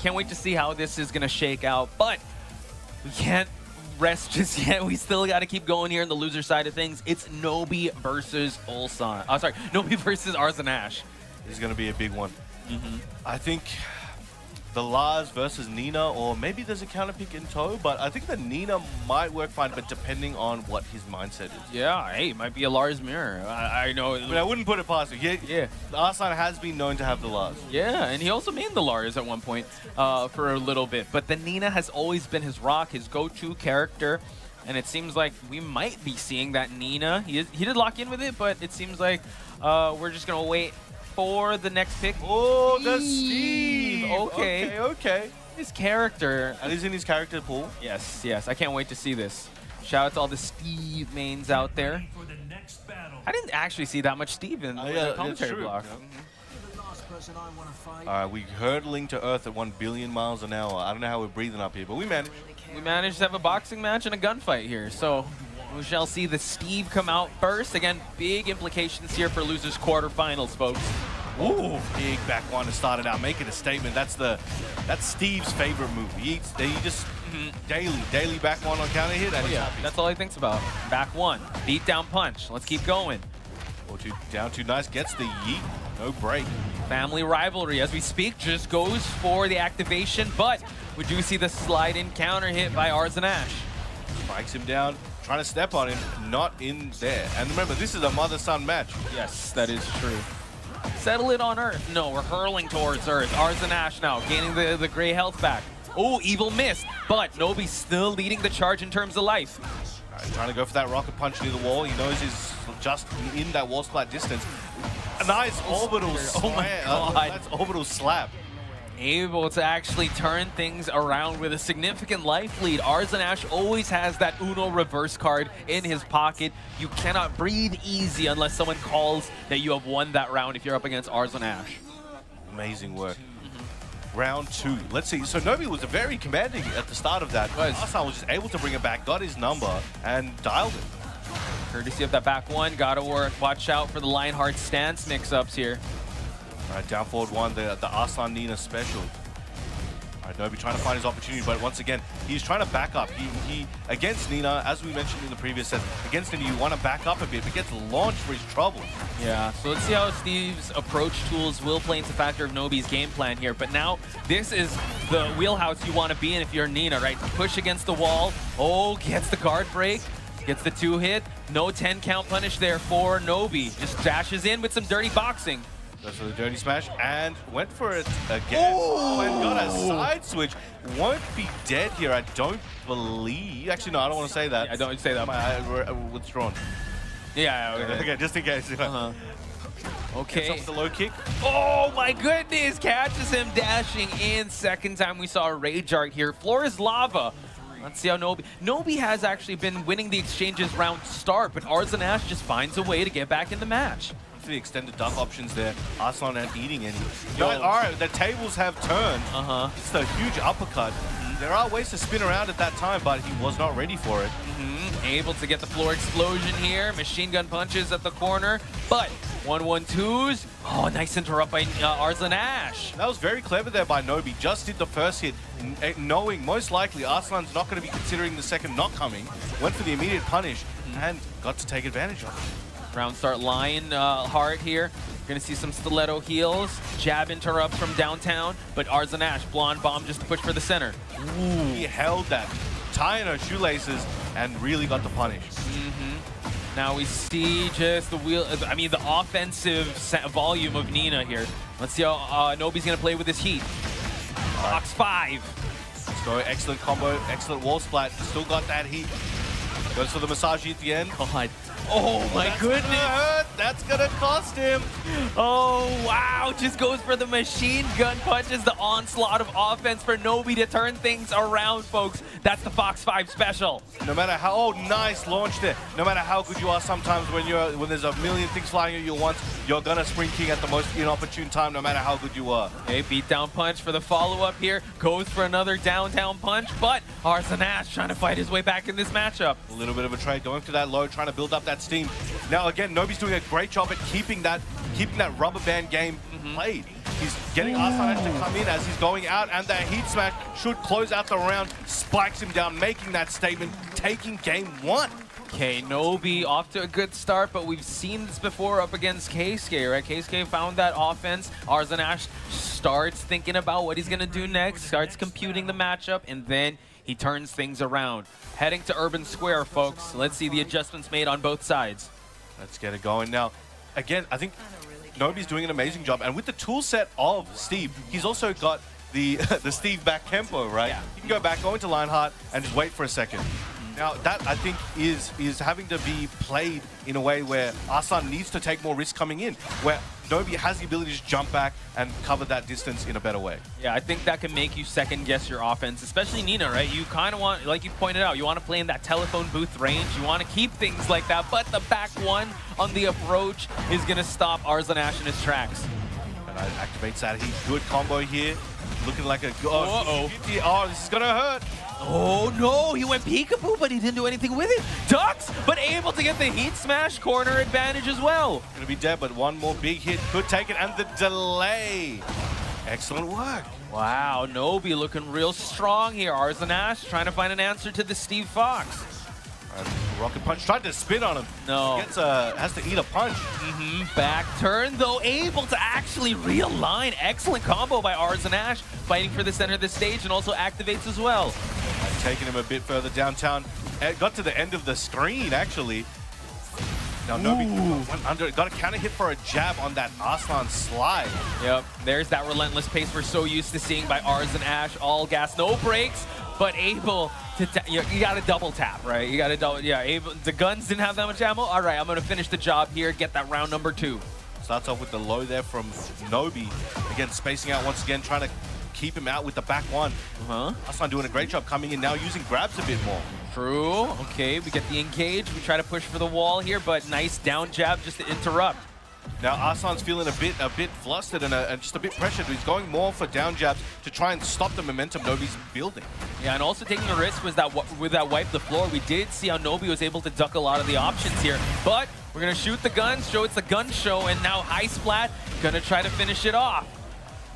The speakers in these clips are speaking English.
can't wait to see how this is going to shake out. But we can't rest just yet. We still got to keep going here on the loser side of things. It's NOBI versus ARSLAN. Oh, sorry, NOBI versus ARSLAN. This is going to be a big one. I think the Lars versus Nina, or maybe there's a counter pick in tow, but I think that Nina might work fine, but depending on what his mindset is. Yeah, hey, it might be a Lars mirror. I know. I mean, I wouldn't put it past him. Yeah. ARSLAN has been known to have the Lars. Yeah, and he also made the Lars at one point for a little bit. But the Nina has always been his rock, his go-to character. And it seems like we might be seeing that Nina. He did lock in with it, but it seems like we're just going to wait for the next pick. Oh, the Steve. Okay. His character. And he's in his character pool. Yes, yes. I can't wait to see this. Shout out to all the Steve mains out there. I didn't actually see that much Steve in the commentary block. We're hurtling to Earth at 1 billion miles an hour. I don't know how we're breathing up here, but we managed. We managed to have a boxing match and a gunfight here. So we shall see the Steve come out first. Again, big implications here for losers quarterfinals, folks. Ooh, big back one to start it out, making a statement. That's Steve's favorite move. He just daily back one on counter hit, and he's happy. That's all he thinks about. Back one, beat down punch. Let's keep going. Down two, nice, gets the yeet, no break. Family rivalry as we speak, just goes for the activation, but we do see the slide-in counter hit by ARSLAN. Strikes him down, trying to step on him, not in there. And remember, this is a mother-son match. Yes, that is true. Settle it on Earth. No, we're hurling towards Earth. ARSLAN now gaining the gray health back. Oh, evil miss, but NOBI still leading the charge in terms of life. Trying to go for that rocket punch near the wall. He knows he's just in that wall splat distance. A nice orbital slap. Oh my God. That's orbital slap. Able to actually turn things around with a significant life lead. ARSLAN always has that Uno reverse card in his pocket. You cannot breathe easy unless someone calls that you have won that round if you're up against ARSLAN. Amazing work. Round two. Let's see. So NOBI was very commanding at the start of that. ARSLAN was just able to bring it back, got his number, and dialed it. Courtesy of that back one, gotta watch out for the Lionheart stance mix-ups here. All right, down forward one, the ARSLAN Nina special. All right, NOBI trying to find his opportunity, but once again, he's trying to back up. He against Nina, as we mentioned in the previous set, against Nina, you want to back up a bit, but gets launched for his trouble. Yeah, so let's see how Steve's approach tools will play into factor of NOBI's game plan here. But now, this is the wheelhouse you want to be in if you're Nina, right? Push against the wall. Oh, gets the guard break. Gets the 2-hit. No 10 count punish there for NOBI. Just dashes in with some dirty boxing. Goes for the dirty smash and went for it again. Oh, and got a side switch. Won't be dead here, I don't believe. Actually, no, I don't want to say that. Yeah, I don't say that. I withdrawn. Yeah, okay, just in case. Okay. Gets off the low kick. Oh my goodness! Catches him dashing in. Second time we saw a Rage Art here. Floor is lava. Let's see how NOBI has actually been winning the exchanges round start, but ARSLAN just finds a way to get back in the match. For the extended duck options there, ARSLAN not eating any. All right, the tables have turned. It's a huge uppercut. There are ways to spin around at that time, but he was not ready for it. Able to get the floor explosion here. Machine gun punches at the corner, but 1-1-2s. Oh, nice interrupt by ARSLAN. That was very clever there by NOBI. Just did the first hit, knowing most likely ARSLAN's not going to be considering the second not coming. Went for the immediate punish and got to take advantage of it. Round start Lionheart here. Gonna see some stiletto heals. Jab interrupt from downtown, but ARSLAN, blonde bomb just to push for the center. Ooh. He held that, tying her shoelaces, and really got the punish. Now we see just the offensive volume of Nina here. Let's see how NOBI's gonna play with this heat. Box 5. Let's go, excellent combo, excellent wall splat. Still got that heat. Goes for the massage at the end. God. Oh my goodness. That's gonna cost him. Oh wow, just goes for the machine gun punches, the onslaught of offense for NOBI to turn things around, folks. That's the Fox 5 special. No matter how nice launch there. No matter how good you are, sometimes when there's a million things flying at you at once, you're gonna spring king at the most inopportune time, no matter how good you are. Okay, beat down punch for the follow-up here. Goes for another downtown punch, but ARSLAN trying to fight his way back in this matchup. A little bit of a trade, going for that low, trying to build up that steam. Now again, NOBI's doing a great job at keeping that rubber band game played. He's getting ARSLAN to come in as he's going out, and that heat smash should close out the round, spikes him down, making that statement, taking game 1. Okay, NOBI off to a good start, but we've seen this before up against Keisuke, right? Keisuke found that offense. ARSLAN starts thinking about what he's going to do next, starts computing the matchup, and then he turns things around. Heading to Urban Square, folks. Let's see the adjustments made on both sides. Let's get it going now. Again, I think NOBI's doing an amazing job, and with the tool set of Steve, he's also got the the Steve back tempo, right? Yeah. You can go back, go into Lionheart, and just wait for a second. Now, that, I think, is having to be played in a way where ARSLAN needs to take more risk coming in, where NOBI has the ability to jump back and cover that distance in a better way. Yeah, I think that can make you second-guess your offense, especially Nina, right? You kind of want, like you pointed out, you want to play in that telephone booth range. You want to keep things like that, but the back one on the approach is going to stop ARSLAN in his tracks. And that activates that heat. Good combo here. Looking like a... Uh-oh. Oh, this is going to hurt. Oh no, he went peekaboo, but he didn't do anything with it. Ducks, but able to get the heat smash corner advantage as well. Gonna be dead, but one more big hit could take it, and the delay. Excellent work. Wow, NOBI looking real strong here. ARSLAN trying to find an answer to the Steve Fox. Rocket punch, tried to spin on him. No. Gets has to eat a punch. Back turn, though, able to actually realign. Excellent combo by ARSLAN, fighting for the center of the stage and also activates as well. Taking him a bit further downtown. It got to the end of the screen, actually. Now, NOBI went under. Got a counter hit for a jab on that ARSLAN slide. Yep, there's that relentless pace we're so used to seeing by ARSLAN. All gas, no brakes, but able to, you got to double tap, right? You got to double, yeah, able, the guns didn't have that much ammo. All right, I'm going to finish the job here, get that round number 2. Starts off with the low there from NOBI. Again, spacing out once again, trying to keep him out with the back one. ARSLAN doing a great job coming in now, using grabs a bit more. True. Okay, we get the engage. We try to push for the wall here, but nice down jab just to interrupt. Now ARSLAN's feeling a bit flustered and just a bit pressured. He's going more for down jabs to try and stop the momentum NOBI's building. Yeah, and also taking a risk was that with that wipe the floor. We did see how NOBI was able to duck a lot of the options here, but we're gonna shoot the guns, show it's the gun show, and now High Splat gonna try to finish it off.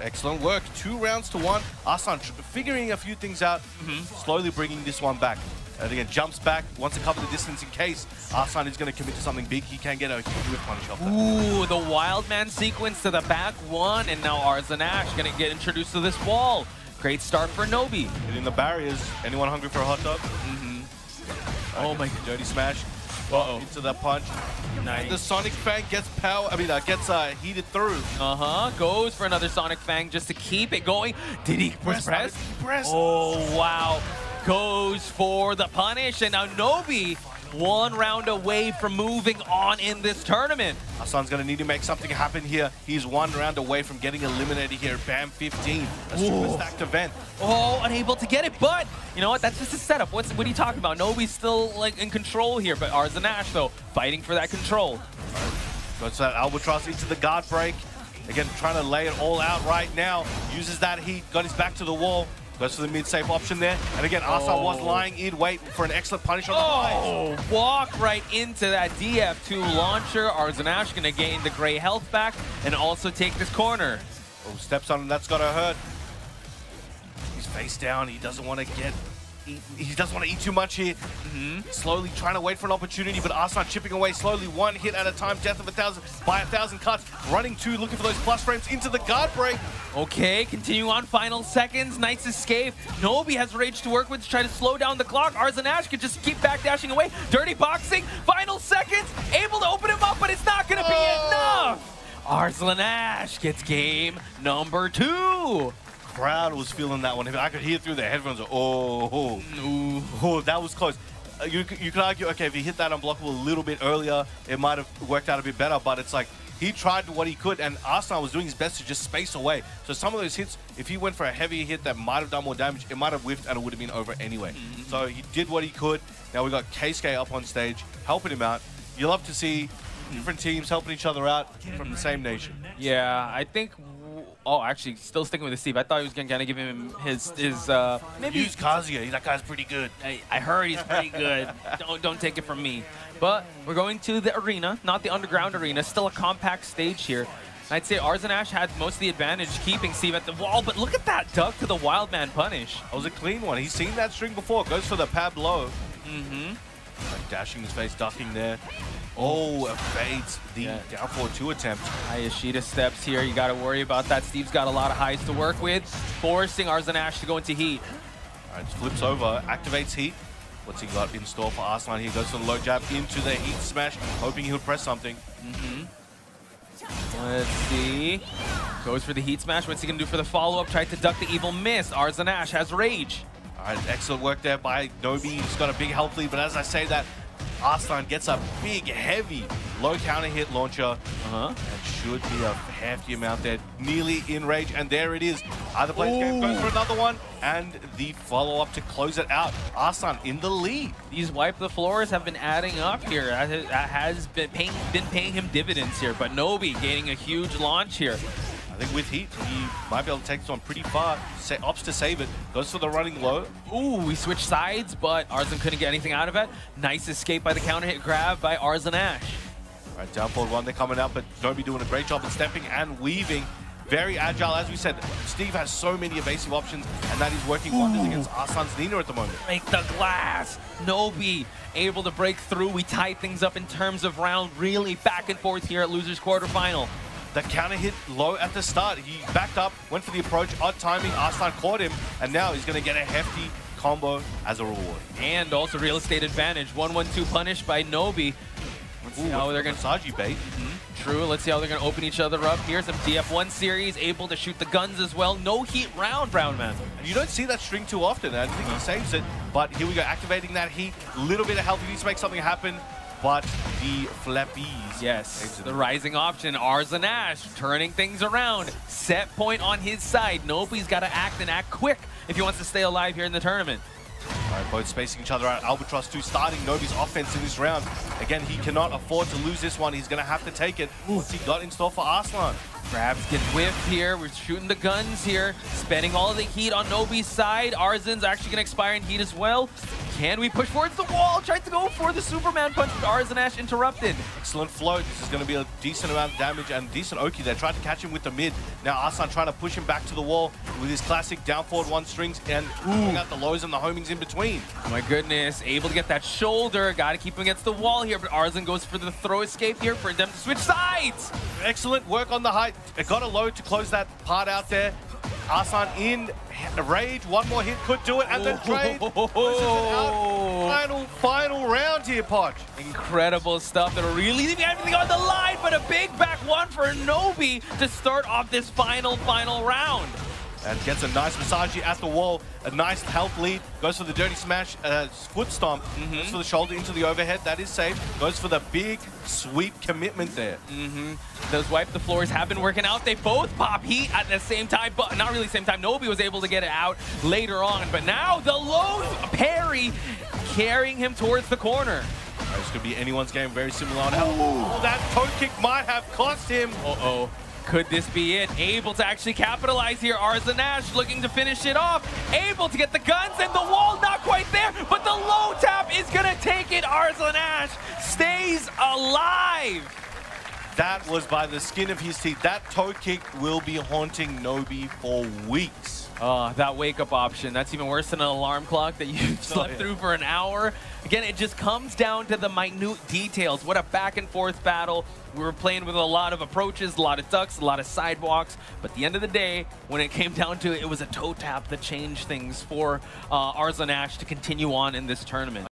Excellent work. 2 rounds to 1. ARSLAN figuring a few things out, slowly bringing this one back. And again, jumps back, wants to cover the distance in case ARSLAN is going to commit to something big. He can get a huge whip punish off that. Ooh, the Wildman sequence to the back one, and now ARSLAN going to get introduced to this wall. Great start for NOBI. Hitting the barriers. Anyone hungry for a hot dog? Oh my, dirty smash. Into that punch. Nice. The Sonic Fang gets power. I mean, gets heated through. Goes for another Sonic Fang just to keep it going. Did he press? Oh wow. Goes for the punish, and now NOBI 1 round away from moving on in this tournament. ARSLAN's going to need to make something happen here. He's 1 round away from getting eliminated here. Bam, 15. A super stacked event. Oh, unable to get it, but you know what? That's just a setup. What are you talking about? NOBI's still like in control here, but ARSLAN though fighting for that control. Goes that Albatross into the guard break. Again, trying to lay it all out right now. Uses that heat, got his back to the wall. Goes for the mid-safe option there. And again, ARSLAN was lying in wait for an excellent punish on the high. Walk right into that DF2 launcher. ARSLAN going to gain the gray health back and also take this corner. Oh, steps on him. That's got to hurt. He's face down. He doesn't want to get... He doesn't want to eat too much here. Slowly trying to wait for an opportunity, but ARSLAN chipping away slowly, 1 hit at a time. Death of 1,000 by 1,000 cuts. Running 2, looking for those plus frames into the guard break. Okay, continue on, final seconds. Nice escape. NOBI has rage to work with to try to slow down the clock. ARSLAN could just keep backdashing away. Dirty boxing, final seconds. Able to open him up, but it's not going to be enough. ARSLAN gets game number 2. Crowd was feeling that one. I could hear through their headphones. Oh, that was close. You could argue, okay, if he hit that unblockable a little bit earlier, it might have worked out a bit better, but it's like he tried what he could, and ARSLAN was doing his best to just space away. So some of those hits, if he went for a heavier hit that might have done more damage, it might have whiffed and it would have been over anyway. So he did what he could. Now we got Keisuke up on stage, helping him out. You love to see different teams helping each other out from the same nation. Yeah, I think... Oh, actually, still sticking with the Steve. I thought he was going to kind of give him his maybe use Kazuya. That guy's pretty good. I heard he's pretty good. Don't take it from me. But we're going to the arena, not the underground arena. Still a compact stage here. I'd say ARSLAN had most of the advantage keeping Steve at the wall, but look at that duck to the wild man punish. That was a clean one. He's seen that string before. Goes for the pab low. Mm-hmm. Dashing his face, ducking there. Oh, evades the down forward 2 attempt. Ayashida steps here. You got to worry about that. Steve's got a lot of highs to work with, forcing ARSLAN to go into heat. All right, flips over, activates heat. What's he got in store for ARSLAN here? Goes for the low jab into the heat smash, hoping he'll press something. Let's see. Goes for the heat smash. What's he going to do for the follow-up? Tried to duck the evil miss. ARSLAN has rage. All right, excellent work there by NOBI. He's got a big health lead, but as I say that, ARSLAN gets a big, heavy, low counter hit launcher. And should be a hefty amount there. Nearly in rage, and there it is. Either plays game, goes for another one, and the follow-up to close it out. ARSLAN in the lead. These wipe the floors have been adding up here. That has been paying him dividends here, but NOBI gaining a huge launch here. I think with heat, he might be able to take this one pretty far. Opts to save it. Goes for the running low. Ooh, we switched sides, but ARSLAN couldn't get anything out of it. Nice escape by the counter hit grab by ARSLAN. All right, down forward 1, they're coming out, but NOBI doing a great job at stepping and weaving. Very agile, as we said. Steve has so many evasive options, and that is working wonders against ARSLAN's Nina at the moment. Break the glass. NOBI able to break through. We tied things up in terms of round, really back and forth here at Losers quarterfinal. The counter hit low at the start. He backed up, went for the approach, odd timing. ARSLAN caught him, and now he's going to get a hefty combo as a reward. And also real estate advantage. 1-1-2 punish by NOBI. Let's see how they're going to Saji bait. True. Let's see how they're going to open each other up. Here's some DF1 series, able to shoot the guns as well. No heat round, Brown Man. You don't see that string too often. I think he saves it, but here we go, activating that heat. Little bit of health. He needs to make something happen. But the flappies. Yes, the rising option, ARSLAN turning things around. Set point on his side. NOBI's got to act and act quick if he wants to stay alive here in the tournament. All right, both spacing each other out. Albatross 2 starting NOBI's offense in this round. Again, he cannot afford to lose this one. He's going to have to take it. What's he got in store for ARSLAN? Grabs get whiffed here. We're shooting the guns here. Spending all of the heat on NOBI's side. ARSLAN's actually going to expire in heat as well. Can we push towards the wall? Tried to go for the Superman punch, but ARSLAN interrupted. Excellent float. This is going to be a decent amount of damage and decent Oki there. Tried to catch him with the mid. Now ARSLAN trying to push him back to the wall with his classic down forward 1 strings and pulling out the lows and the homings in between. Oh my goodness, able to get that shoulder. Got to keep him against the wall here, but ARSLAN goes for the throw escape here for them to switch sides. Excellent work on the height. It got a low to close that part out there. ARSLAN in rage. One more hit could do it, and then trade. Final round here, Podge. Incredible stuff. They're really leaving everything on the line, but a big back one for NOBI to start off this final round. And gets a nice massage at the wall, a nice health lead, goes for the dirty smash, foot stomp, goes for the shoulder into the overhead, that is safe, goes for the big sweep commitment there. Those wipe the floors have been working out. They both pop heat at the same time, but not really the same time. NOBI was able to get it out later on, but now the low parry carrying him towards the corner. This could be anyone's game, very similar on health. Oh, that toe kick might have cost him. Could this be it? Able to actually capitalize here. ARSLAN looking to finish it off. Able to get the guns and the wall, not quite there, but the low tap is gonna take it. ARSLAN stays alive. That was by the skin of his teeth. That toe kick will be haunting NOBI for weeks. That wake-up option, that's even worse than an alarm clock that you slept through for an hour. Again, it just comes down to the minute details. What a back-and-forth battle. We were playing with a lot of approaches, a lot of ducks, a lot of sidewalks, but at the end of the day, when it came down to it, it was a toe tap that changed things for ARSLAN to continue on in this tournament.